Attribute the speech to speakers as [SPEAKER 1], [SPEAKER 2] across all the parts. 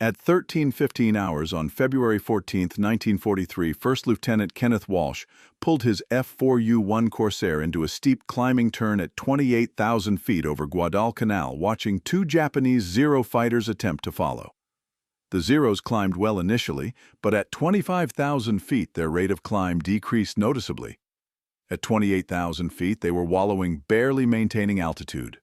[SPEAKER 1] At 13:15 hours on February 14, 1943, First Lieutenant Kenneth Walsh pulled his F4U Corsair into a steep climbing turn at 28,000 feet over Guadalcanal, watching two Japanese Zero fighters attempt to follow. The Zeros climbed well initially, but at 25,000 feet their rate of climb decreased noticeably. At 28,000 feet they were wallowing, barely maintaining altitude.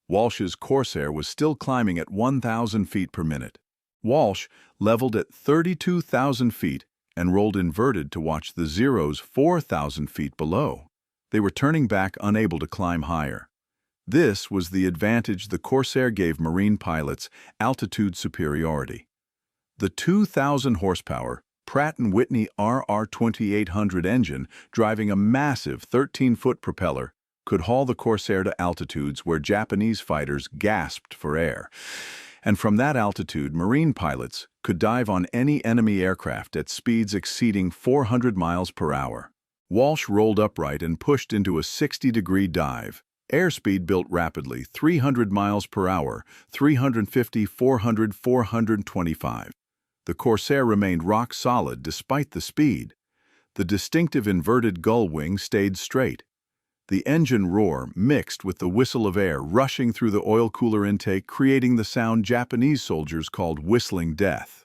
[SPEAKER 1] Walsh's Corsair was still climbing at 1,000 feet per minute. Walsh leveled at 32,000 feet and rolled inverted to watch the Zeros 4,000 feet below. They were turning back, unable to climb higher. This was the advantage the Corsair gave Marine pilots: altitude superiority. The 2,000 horsepower Pratt & Whitney RR2800 engine, driving a massive 13-foot propeller, could haul the Corsair to altitudes where Japanese fighters gasped for air. And from that altitude, Marine pilots could dive on any enemy aircraft at speeds exceeding 400 miles per hour. Walsh rolled upright and pushed into a 60-degree dive. Airspeed built rapidly, 300 miles per hour, 350, 400, 425. The Corsair remained rock solid despite the speed. The distinctive inverted gull wing stayed straight. The engine roar mixed with the whistle of air rushing through the oil cooler intake, creating the sound Japanese soldiers called whistling death.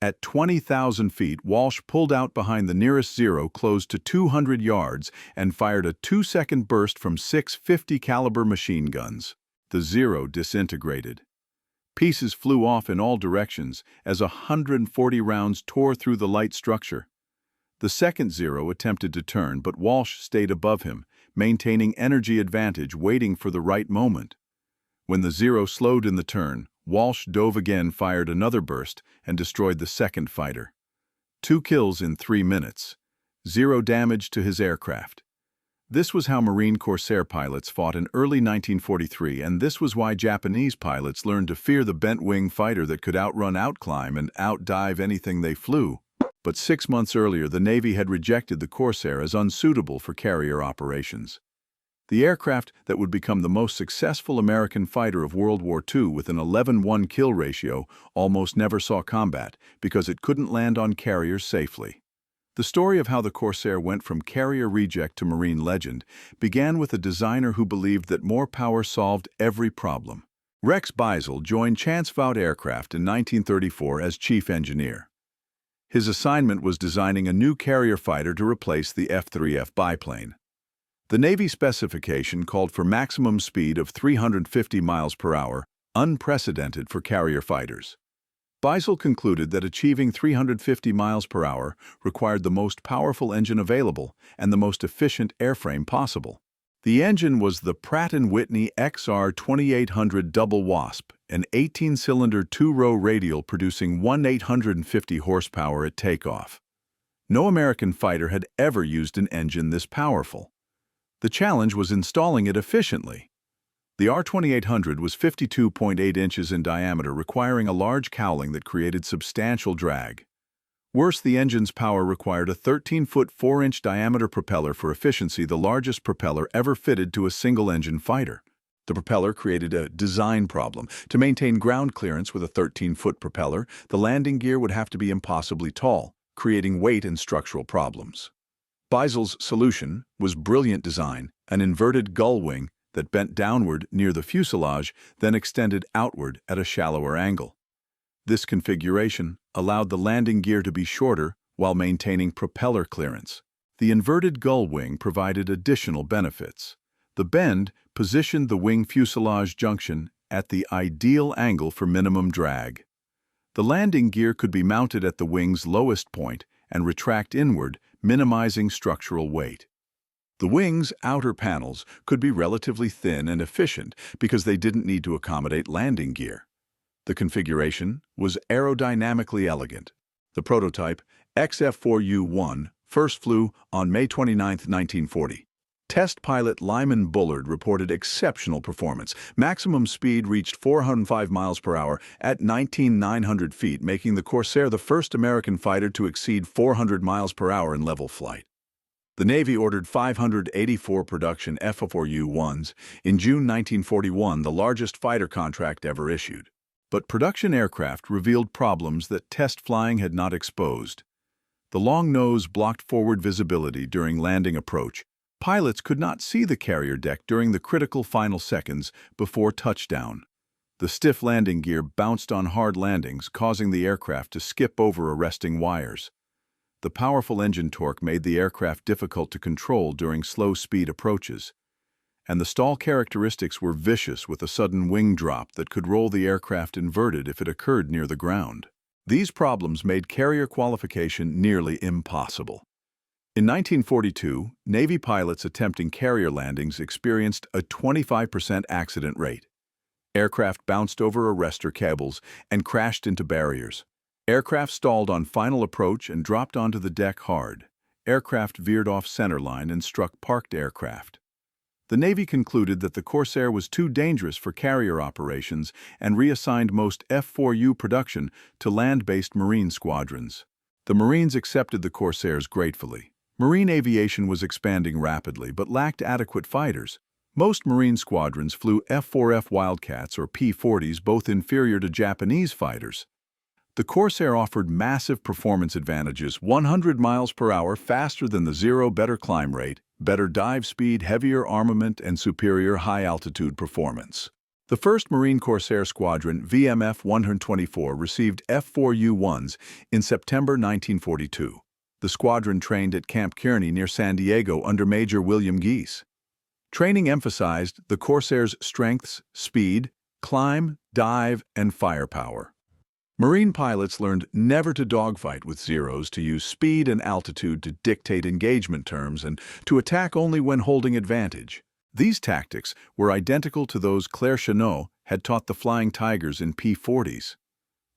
[SPEAKER 1] At 20,000 feet, Walsh pulled out behind the nearest Zero close to 200 yards and fired a 2-second burst from 6 50 caliber machine guns. The Zero disintegrated. Pieces flew off in all directions as 140 rounds tore through the light structure. The second Zero attempted to turn, but Walsh stayed above him, maintaining energy advantage, waiting for the right moment. When the Zero slowed in the turn, Walsh dove again, fired another burst, and destroyed the second fighter. 2 kills in 3 minutes. 0 damage to his aircraft. This was how Marine Corsair pilots fought in early 1943, and this was why Japanese pilots learned to fear the bent-wing fighter that could outrun, outclimb, and outdive anything they flew. But 6 months earlier, the Navy had rejected the Corsair as unsuitable for carrier operations. The aircraft that would become the most successful American fighter of World War II with an 11-1 kill ratio almost never saw combat because it couldn't land on carriers safely. The story of how the Corsair went from carrier reject to Marine legend began with a designer who believed that more power solved every problem. Rex Beisel joined Chance Vought Aircraft in 1934 as chief engineer. His assignment was designing a new carrier fighter to replace the F-3F biplane. The Navy specification called for maximum speed of 350 miles per hour, unprecedented for carrier fighters. Beisel concluded that achieving 350 miles per hour required the most powerful engine available and the most efficient airframe possible. The engine was the Pratt & Whitney XR2800 Double Wasp, an 18-cylinder 2-row radial producing 1,850 horsepower at takeoff. No American fighter had ever used an engine this powerful. The challenge was installing it efficiently. The R2800 was 52.8 inches in diameter, requiring a large cowling that created substantial drag. Worse, the engine's power required a 13-foot 4-inch diameter propeller for efficiency, the largest propeller ever fitted to a single-engine fighter. The propeller created a design problem. To maintain ground clearance with a 13-foot propeller, the landing gear would have to be impossibly tall, creating weight and structural problems. Beisel's solution was brilliant design: an inverted gull wing that bent downward near the fuselage, then extended outward at a shallower angle. This configuration allowed the landing gear to be shorter while maintaining propeller clearance. The inverted gull wing provided additional benefits. The bend positioned the wing fuselage junction at the ideal angle for minimum drag. The landing gear could be mounted at the wing's lowest point and retract inward, minimizing structural weight. The wing's outer panels could be relatively thin and efficient because they didn't need to accommodate landing gear. The configuration was aerodynamically elegant. The prototype, XF4U first flew on May 29, 1940. Test pilot Lyman Bullard reported exceptional performance. Maximum speed reached 405 miles per hour at 19,900 feet, making the Corsair the first American fighter to exceed 400 miles per hour in level flight. The Navy ordered 584 production F4U-1s in June 1941, the largest fighter contract ever issued. But production aircraft revealed problems that test flying had not exposed. The long nose blocked forward visibility during landing approach. Pilots could not see the carrier deck during the critical final seconds before touchdown. The stiff landing gear bounced on hard landings, causing the aircraft to skip over arresting wires. The powerful engine torque made the aircraft difficult to control during slow-speed approaches. And the stall characteristics were vicious, with a sudden wing drop that could roll the aircraft inverted if it occurred near the ground. These problems made carrier qualification nearly impossible. In 1942, Navy pilots attempting carrier landings experienced a 25% accident rate. Aircraft bounced over arrestor cables and crashed into barriers. Aircraft stalled on final approach and dropped onto the deck hard. Aircraft veered off centerline and struck parked aircraft. The Navy concluded that the Corsair was too dangerous for carrier operations and reassigned most F4U production to land-based Marine squadrons. The Marines accepted the Corsairs gratefully. Marine aviation was expanding rapidly but lacked adequate fighters. Most Marine squadrons flew F-4F Wildcats or P-40s, both inferior to Japanese fighters. The Corsair offered massive performance advantages: 100 miles per hour faster than the Zero, better climb rate, better dive speed, heavier armament, and superior high-altitude performance. The 1st Marine Corsair Squadron, VMF 124, received F4U-1s in September 1942. The squadron trained at Camp Kearney near San Diego under Major William Geese. Training emphasized the Corsair's strengths: speed, climb, dive, and firepower. Marine pilots learned never to dogfight with Zeros, to use speed and altitude to dictate engagement terms, and to attack only when holding advantage. These tactics were identical to those Claire Chennault had taught the Flying Tigers in P-40s.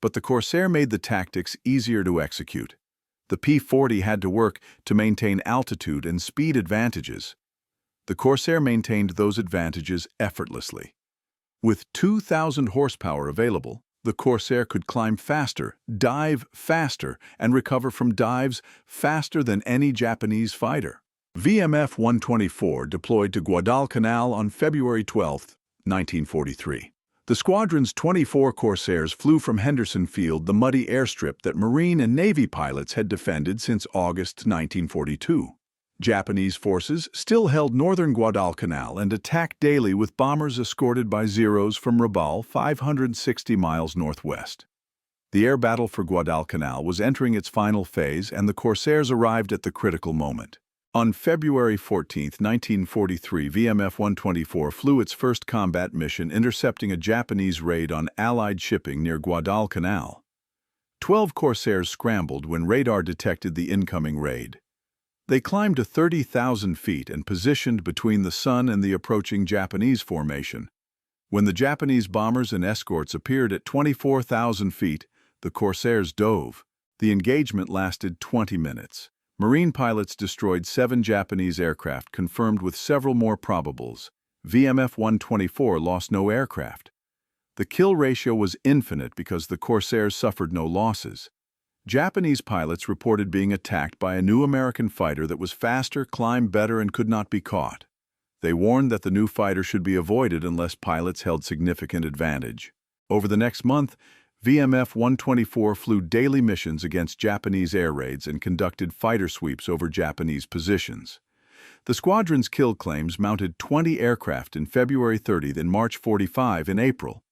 [SPEAKER 1] But the Corsair made the tactics easier to execute. The P-40 had to work to maintain altitude and speed advantages. The Corsair maintained those advantages effortlessly. With 2,000 horsepower available, the Corsair could climb faster, dive faster, and recover from dives faster than any Japanese fighter. VMF 124 deployed to Guadalcanal on February 12, 1943. The squadron's 24 Corsairs flew from Henderson Field, the muddy airstrip that Marine and Navy pilots had defended since August 1942. Japanese forces still held northern Guadalcanal and attacked daily with bombers escorted by Zeros from Rabaul, 560 miles northwest. The air battle for Guadalcanal was entering its final phase, and the Corsairs arrived at the critical moment. On February 14, 1943, VMF 124 flew its first combat mission, intercepting a Japanese raid on Allied shipping near Guadalcanal. 12 Corsairs scrambled when radar detected the incoming raid. They climbed to 30,000 feet and positioned between the sun and the approaching Japanese formation. When the Japanese bombers and escorts appeared at 24,000 feet, the Corsairs dove. The engagement lasted 20 minutes. Marine pilots destroyed 7 Japanese aircraft, confirmed with several more probables. VMF 124 lost no aircraft. The kill ratio was infinite because the Corsairs suffered no losses. Japanese pilots reported being attacked by a new American fighter that was faster, climbed better, and could not be caught. They warned that the new fighter should be avoided unless pilots held significant advantage. Over the next month, VMF 124 flew daily missions against Japanese air raids and conducted fighter sweeps over Japanese positions. The squadron's kill claims mounted 20 aircraft in February 30 and March 45 in April.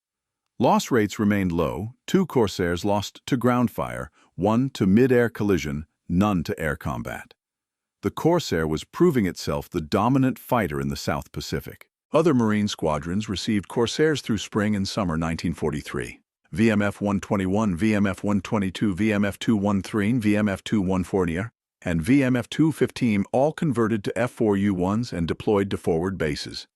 [SPEAKER 1] Loss rates remained low: 2 Corsairs lost to ground fire, 1 to mid-air collision, none to air combat. The Corsair was proving itself the dominant fighter in the South Pacific. Other Marine squadrons received Corsairs through spring and summer 1943. VMF 121, VMF 122, VMF 213, VMF 214, and VMF 215 all converted to F4U-1s and deployed to forward bases.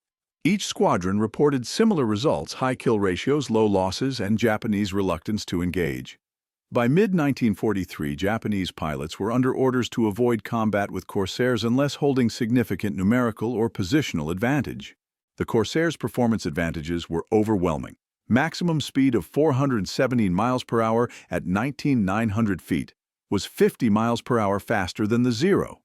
[SPEAKER 1] Each squadron reported similar results: high kill ratios, low losses, and Japanese reluctance to engage. By mid-1943, Japanese pilots were under orders to avoid combat with Corsairs unless holding significant numerical or positional advantage. The Corsairs' performance advantages were overwhelming. Maximum speed of 417 miles per hour at 19,900 feet was 50 miles per hour faster than the Zero.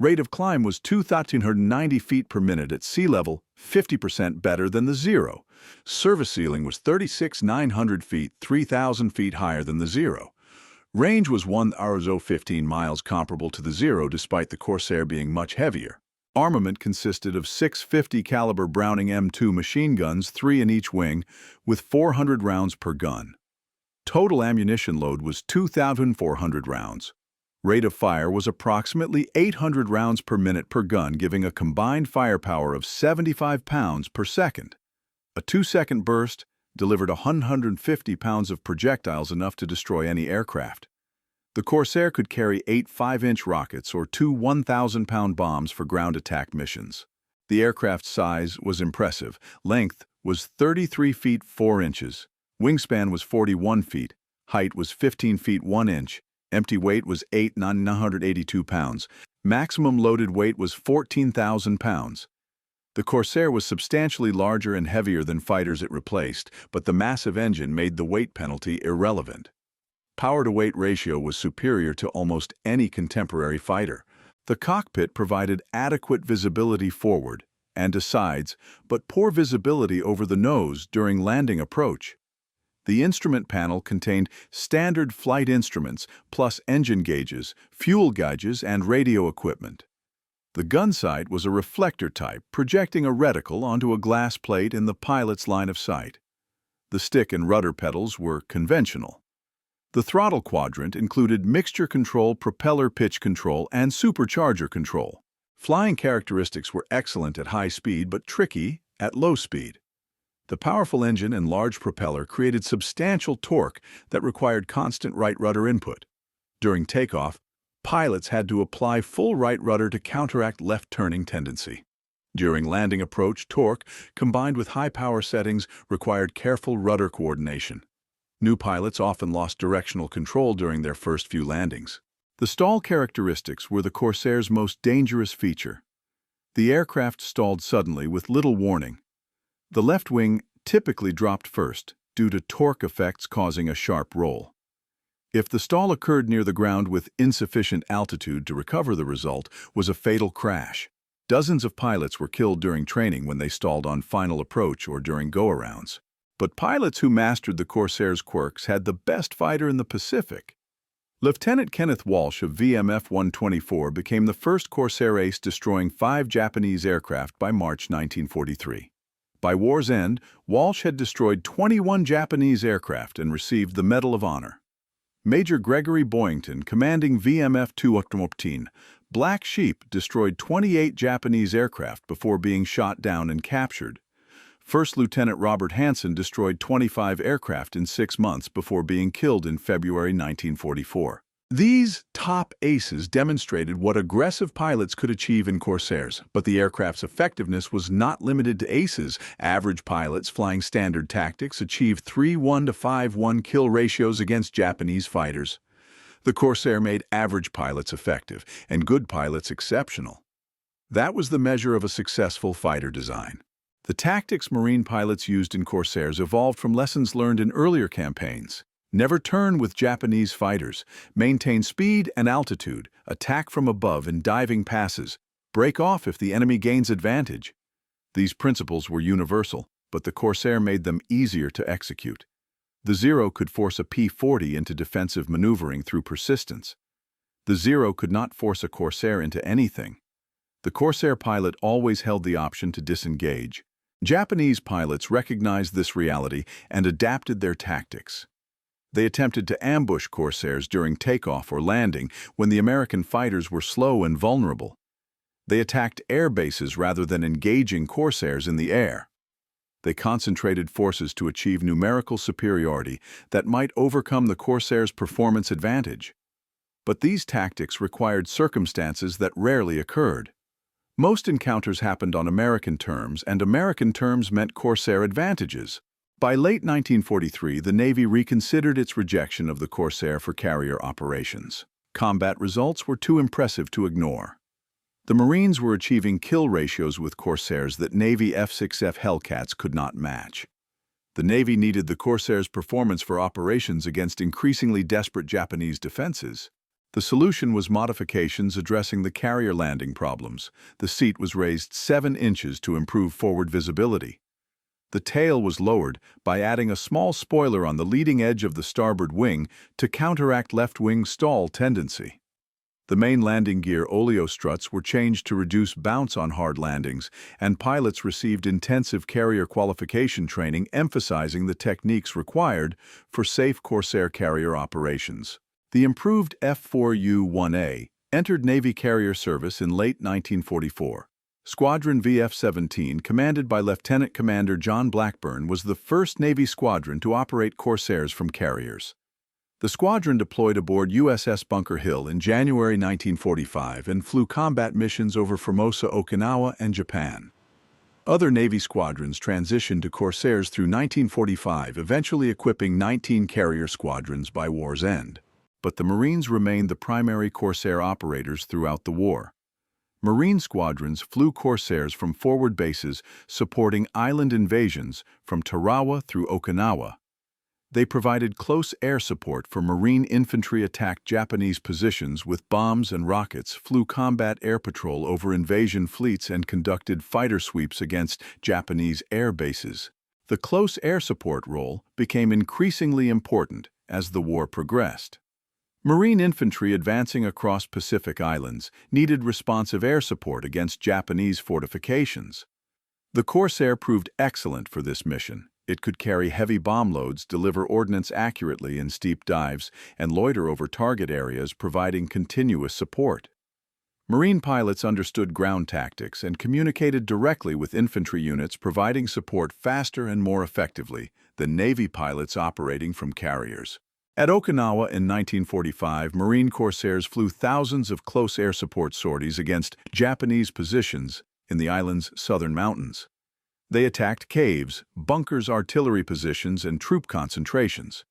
[SPEAKER 1] Rate of climb was 2,390 feet per minute at sea level, 50% better than the Zero. Service ceiling was 36,900 feet, 3,000 feet higher than the Zero. Range was 1,015 miles, comparable to the Zero despite the Corsair being much heavier. Armament consisted of 650 caliber Browning M2 machine guns, 3 in each wing, with 400 rounds per gun. Total ammunition load was 2,400 rounds. Rate of fire was approximately 800 rounds per minute per gun, giving a combined firepower of 75 pounds per second. A 2-second burst delivered 150 pounds of projectiles, enough to destroy any aircraft. The Corsair could carry 8 5-inch rockets or 2 1,000-pound bombs for ground attack missions. The aircraft's size was impressive. Length was 33 feet 4 inches. Wingspan was 41 feet. Height was 15 feet 1 inch. Empty weight was 8,982 pounds. Maximum loaded weight was 14,000 pounds. The Corsair was substantially larger and heavier than fighters it replaced, but the massive engine made the weight penalty irrelevant. Power-to-weight ratio was superior to almost any contemporary fighter. The cockpit provided adequate visibility forward and to sides, but poor visibility over the nose during landing approach. The instrument panel contained standard flight instruments, plus engine gauges, fuel gauges, and radio equipment. The gun sight was a reflector type, projecting a reticle onto a glass plate in the pilot's line of sight. The stick and rudder pedals were conventional. The throttle quadrant included mixture control, propeller pitch control, and supercharger control. Flying characteristics were excellent at high speed but tricky at low speed. The powerful engine and large propeller created substantial torque that required constant right rudder input. During takeoff, pilots had to apply full right rudder to counteract left turning tendency. During landing approach, torque, combined with high power settings, required careful rudder coordination. New pilots often lost directional control during their first few landings. The stall characteristics were the Corsair's most dangerous feature. The aircraft stalled suddenly with little warning. The left wing typically dropped first, due to torque effects causing a sharp roll. If the stall occurred near the ground with insufficient altitude to recover, the result was a fatal crash. Dozens of pilots were killed during training when they stalled on final approach or during go-arounds. But pilots who mastered the Corsair's quirks had the best fighter in the Pacific. Lieutenant Kenneth Walsh of VMF 124 became the first Corsair ace, destroying 5 Japanese aircraft by March 1943. By war's end, Walsh had destroyed 21 Japanese aircraft and received the Medal of Honor. Major Gregory Boyington, commanding VMF 214, Black Sheep, destroyed 28 Japanese aircraft before being shot down and captured. First Lieutenant Robert Hansen destroyed 25 aircraft in 6 months before being killed in February 1944. These top aces demonstrated what aggressive pilots could achieve in Corsairs, but the aircraft's effectiveness was not limited to aces. Average pilots flying standard tactics achieved 3:1 to 5:1 kill ratios against Japanese fighters. The Corsair made average pilots effective and good pilots exceptional. That was the measure of a successful fighter design. The tactics Marine pilots used in Corsairs evolved from lessons learned in earlier campaigns. Never turn with Japanese fighters. Maintain speed and altitude. Attack from above in diving passes. Break off if the enemy gains advantage. These principles were universal, but the Corsair made them easier to execute. The Zero could force a P-40 into defensive maneuvering through persistence. The Zero could not force a Corsair into anything. The Corsair pilot always held the option to disengage. Japanese pilots recognized this reality and adapted their tactics. They attempted to ambush Corsairs during takeoff or landing when the American fighters were slow and vulnerable. They attacked air bases rather than engaging Corsairs in the air. They concentrated forces to achieve numerical superiority that might overcome the Corsair's performance advantage. But these tactics required circumstances that rarely occurred. Most encounters happened on American terms, and American terms meant Corsair advantages. By late 1943, the Navy reconsidered its rejection of the Corsair for carrier operations. Combat results were too impressive to ignore. The Marines were achieving kill ratios with Corsairs that Navy F-6F Hellcats could not match. The Navy needed the Corsair's performance for operations against increasingly desperate Japanese defenses. The solution was modifications addressing the carrier landing problems. The seat was raised 7 inches to improve forward visibility. The tail was lowered by adding a small spoiler on the leading edge of the starboard wing to counteract left wing stall tendency. The main landing gear oleo struts were changed to reduce bounce on hard landings, and pilots received intensive carrier qualification training emphasizing the techniques required for safe Corsair carrier operations. The improved F4U-1A entered Navy carrier service in late 1944. Squadron VF-17, commanded by Lieutenant Commander John Blackburn, was the first Navy squadron to operate Corsairs from carriers. The squadron deployed aboard USS Bunker Hill in January 1945 and flew combat missions over Formosa, Okinawa, and Japan. Other Navy squadrons transitioned to Corsairs through 1945, eventually equipping 19 carrier squadrons by war's end. But the Marines remained the primary Corsair operators throughout the war. Marine squadrons flew Corsairs from forward bases supporting island invasions from Tarawa through Okinawa. They provided close air support for Marine infantry attacked Japanese positions with bombs and rockets, flew combat air patrol over invasion fleets, and conducted fighter sweeps against Japanese air bases. The close air support role became increasingly important as the war progressed. Marine infantry advancing across Pacific islands needed responsive air support against Japanese fortifications. The Corsair proved excellent for this mission. It could carry heavy bomb loads, deliver ordnance accurately in steep dives, and loiter over target areas, providing continuous support. Marine pilots understood ground tactics and communicated directly with infantry units, providing support faster and more effectively than Navy pilots operating from carriers. At Okinawa in 1945, Marine Corsairs flew thousands of close air support sorties against Japanese positions in the island's southern mountains. They attacked caves, bunkers, artillery positions, and troop concentrations.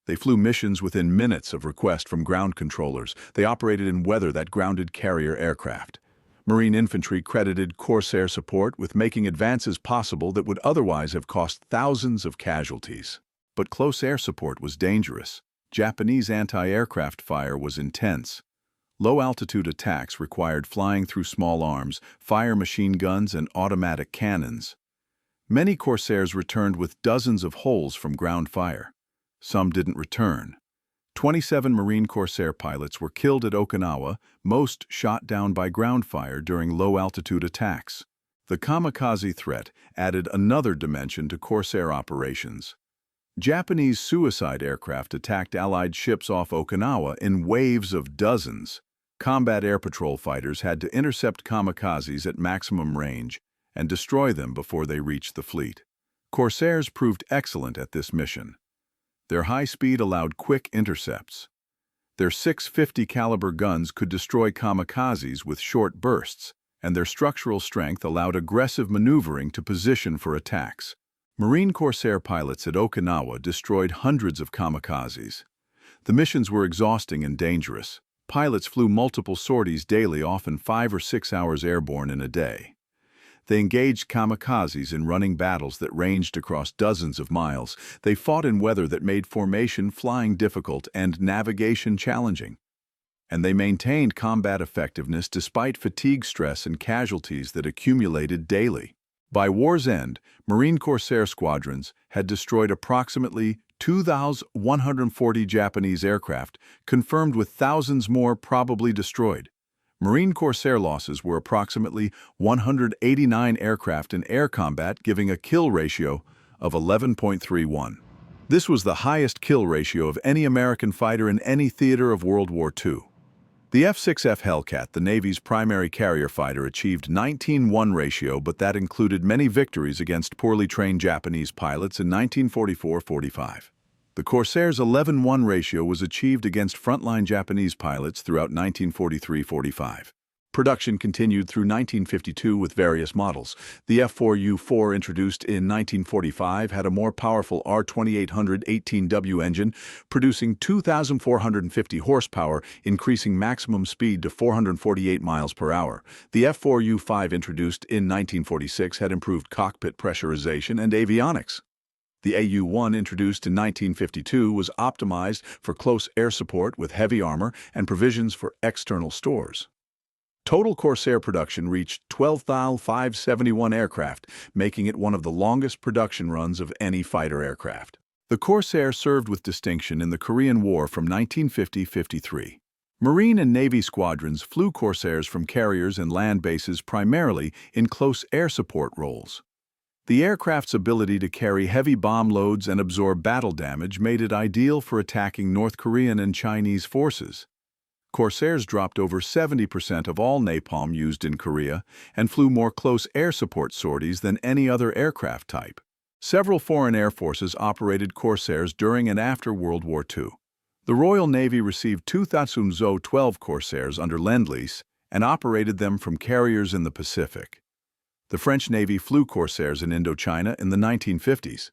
[SPEAKER 1] They flew missions within minutes of request from ground controllers. They operated in weather that grounded carrier aircraft. Marine infantry credited Corsair support with making advances possible that would otherwise have cost thousands of casualties. But close air support was dangerous. Japanese anti-aircraft fire was intense. Low-altitude attacks required flying through small arms, fire machine guns, and automatic cannons. Many Corsairs returned with dozens of holes from ground fire. Some didn't return. 27 Marine Corsair pilots were killed at Okinawa, most shot down by ground fire during low-altitude attacks. The kamikaze threat added another dimension to Corsair operations. Japanese suicide aircraft attacked Allied ships off Okinawa in waves of dozens. Combat air patrol fighters had to intercept kamikazes at maximum range and destroy them before they reached the fleet. Corsairs proved excellent at this mission. Their high speed allowed quick intercepts. Their 650 caliber guns could destroy kamikazes with short bursts, and their structural strength allowed aggressive maneuvering to position for attacks. Marine Corsair pilots at Okinawa destroyed hundreds of kamikazes. The missions were exhausting and dangerous. Pilots flew multiple sorties daily, often 5 or 6 hours airborne in a day. They engaged kamikazes in running battles that ranged across dozens of miles. They fought in weather that made formation flying difficult and navigation challenging. And they maintained combat effectiveness despite fatigue, stress, and casualties that accumulated daily. By war's end, Marine Corsair squadrons had destroyed approximately 2,140 Japanese aircraft, confirmed with thousands more probably destroyed. Marine Corsair losses were approximately 189 aircraft in air combat, giving a kill ratio of 11.31. This was the highest kill ratio of any American fighter in any theater of World War II. The F-6F Hellcat, the Navy's primary carrier fighter, achieved 19:1 ratio, but that included many victories against poorly trained Japanese pilots in 1944-45. The Corsair's 11:1 ratio was achieved against frontline Japanese pilots throughout 1943-45. Production continued through 1952 with various models. The F4U-4, introduced in 1945, had a more powerful R2800-18W engine, producing 2,450 horsepower, increasing maximum speed to 448 miles per hour. The F4U-5, introduced in 1946, had improved cockpit pressurization and avionics. The AU-1, introduced in 1952, was optimized for close air support with heavy armor and provisions for external stores. Total Corsair production reached 12,571 aircraft, making it one of the longest production runs of any fighter aircraft. The Corsair served with distinction in the Korean War from 1950-53. Marine and Navy squadrons flew Corsairs from carriers and land bases primarily in close air support roles. The aircraft's ability to carry heavy bomb loads and absorb battle damage made it ideal for attacking North Korean and Chinese forces. Corsairs dropped over 70% of all napalm used in Korea and flew more close air support sorties than any other aircraft type. Several foreign air forces operated Corsairs during and after World War II. The Royal Navy received two Zo-12 Corsairs under Lend-Lease and operated them from carriers in the Pacific. The French Navy flew Corsairs in Indochina in the 1950s.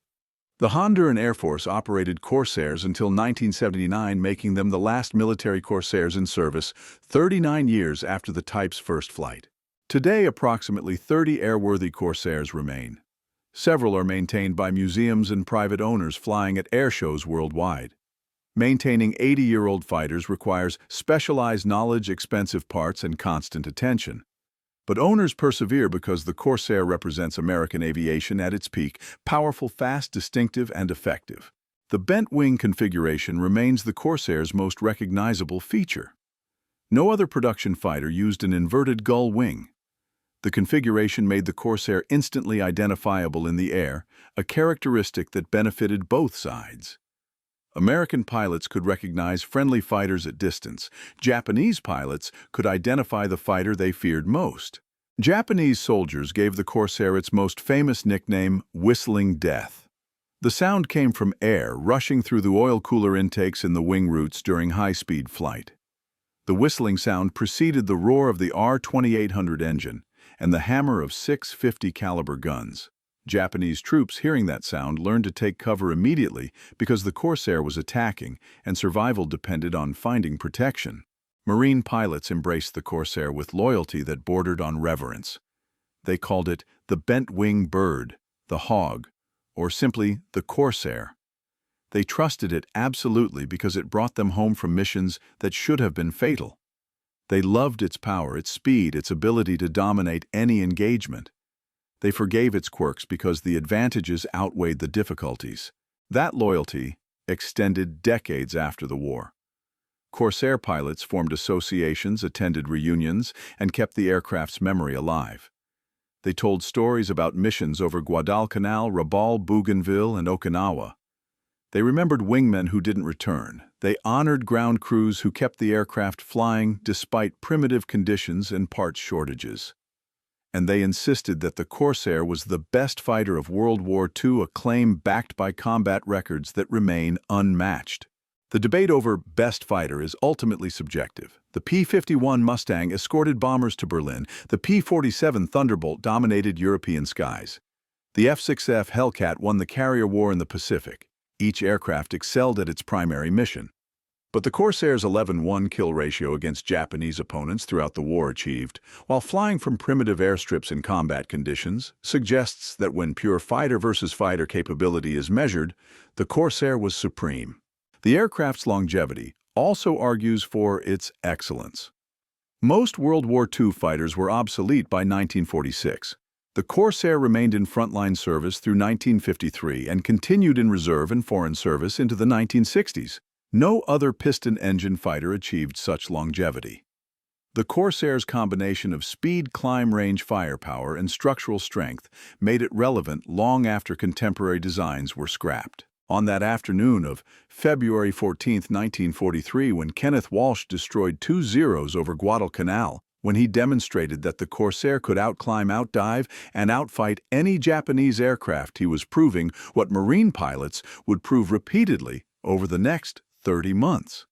[SPEAKER 1] The Honduran Air Force operated Corsairs until 1979, making them the last military Corsairs in service 39 years after the type's first flight. Today, approximately 30 airworthy Corsairs remain. Several are maintained by museums and private owners flying at air shows worldwide. Maintaining 80-year-old fighters requires specialized knowledge, expensive parts, and constant attention. But owners persevere because the Corsair represents American aviation at its peak, powerful, fast, distinctive, and effective. The bent wing configuration remains the Corsair's most recognizable feature. No other production fighter used an inverted gull wing. The configuration made the Corsair instantly identifiable in the air, a characteristic that benefited both sides. American pilots could recognize friendly fighters at distance. Japanese pilots could identify the fighter they feared most. Japanese soldiers gave the Corsair its most famous nickname, Whistling Death. The sound came from air rushing through the oil cooler intakes in the wing roots during high-speed flight. The whistling sound preceded the roar of the R-2800 engine and the hammer of 650 caliber guns. Japanese troops, hearing that sound, learned to take cover immediately because the Corsair was attacking and survival depended on finding protection. Marine pilots embraced the Corsair with loyalty that bordered on reverence. They called it the bent-wing bird, the hog, or simply the Corsair. They trusted it absolutely because it brought them home from missions that should have been fatal. They loved its power, its speed, its ability to dominate any engagement. They forgave its quirks because the advantages outweighed the difficulties. That loyalty extended decades after the war. Corsair pilots formed associations, attended reunions, and kept the aircraft's memory alive. They told stories about missions over Guadalcanal, Rabaul, Bougainville, and Okinawa. They remembered wingmen who didn't return. They honored ground crews who kept the aircraft flying despite primitive conditions and parts shortages. And they insisted that the Corsair was the best fighter of World War II, a claim backed by combat records that remain unmatched. The debate over best fighter is ultimately subjective. The P-51 Mustang escorted bombers to Berlin. The P-47 Thunderbolt dominated European skies. The F-6F Hellcat won the carrier war in the Pacific. Each aircraft excelled at its primary mission. But the Corsair's 11-1 kill ratio against Japanese opponents throughout the war achieved, while flying from primitive airstrips in combat conditions, suggests that when pure fighter versus fighter capability is measured, the Corsair was supreme. The aircraft's longevity also argues for its excellence. Most World War II fighters were obsolete by 1946. The Corsair remained in frontline service through 1953 and continued in reserve and foreign service into the 1960s. No other piston-engine fighter achieved such longevity. The Corsair's combination of speed, climb, range, firepower, and structural strength made it relevant long after contemporary designs were scrapped. On that afternoon of February 14, 1943, when Kenneth Walsh destroyed 2 Zeros over Guadalcanal, when he demonstrated that the Corsair could outclimb, outdive, and outfight any Japanese aircraft, he was proving what Marine pilots would prove repeatedly over the next 30 months.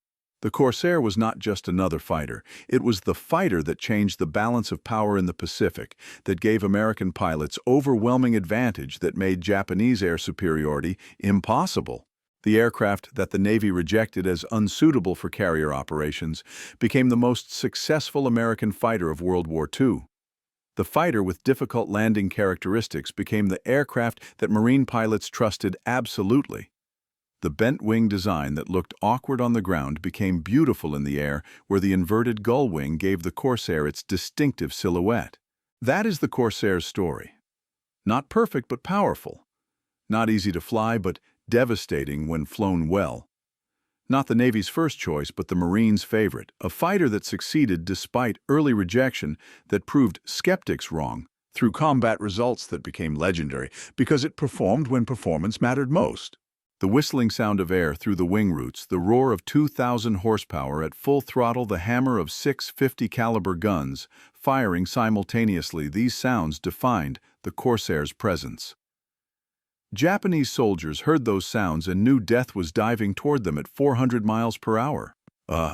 [SPEAKER 1] The Corsair was not just another fighter. It was the fighter that changed the balance of power in the Pacific, that gave American pilots overwhelming advantage that made Japanese air superiority impossible. The aircraft that the Navy rejected as unsuitable for carrier operations became the most successful American fighter of World War II. The fighter with difficult landing characteristics became the aircraft that Marine pilots trusted absolutely. The bent wing design that looked awkward on the ground became beautiful in the air, where the inverted gull wing gave the Corsair its distinctive silhouette. That is the Corsair's story. Not perfect but powerful. Not easy to fly but devastating when flown well. Not the Navy's first choice but the Marines' favorite, a fighter that succeeded despite early rejection that proved skeptics wrong, through combat results that became legendary because it performed when performance mattered most. The whistling sound of air through the wing roots, the roar of 2,000 horsepower at full throttle, the hammer of 650 caliber guns firing simultaneously, these sounds defined the Corsair's presence. Japanese soldiers heard those sounds and knew death was diving toward them at 400 miles per hour.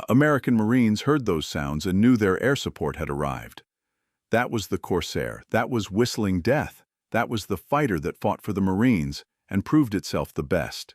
[SPEAKER 1] American Marines heard those sounds and knew their air support had arrived. That was the Corsair. That was whistling death. That was the fighter that fought for the Marines and proved itself the best.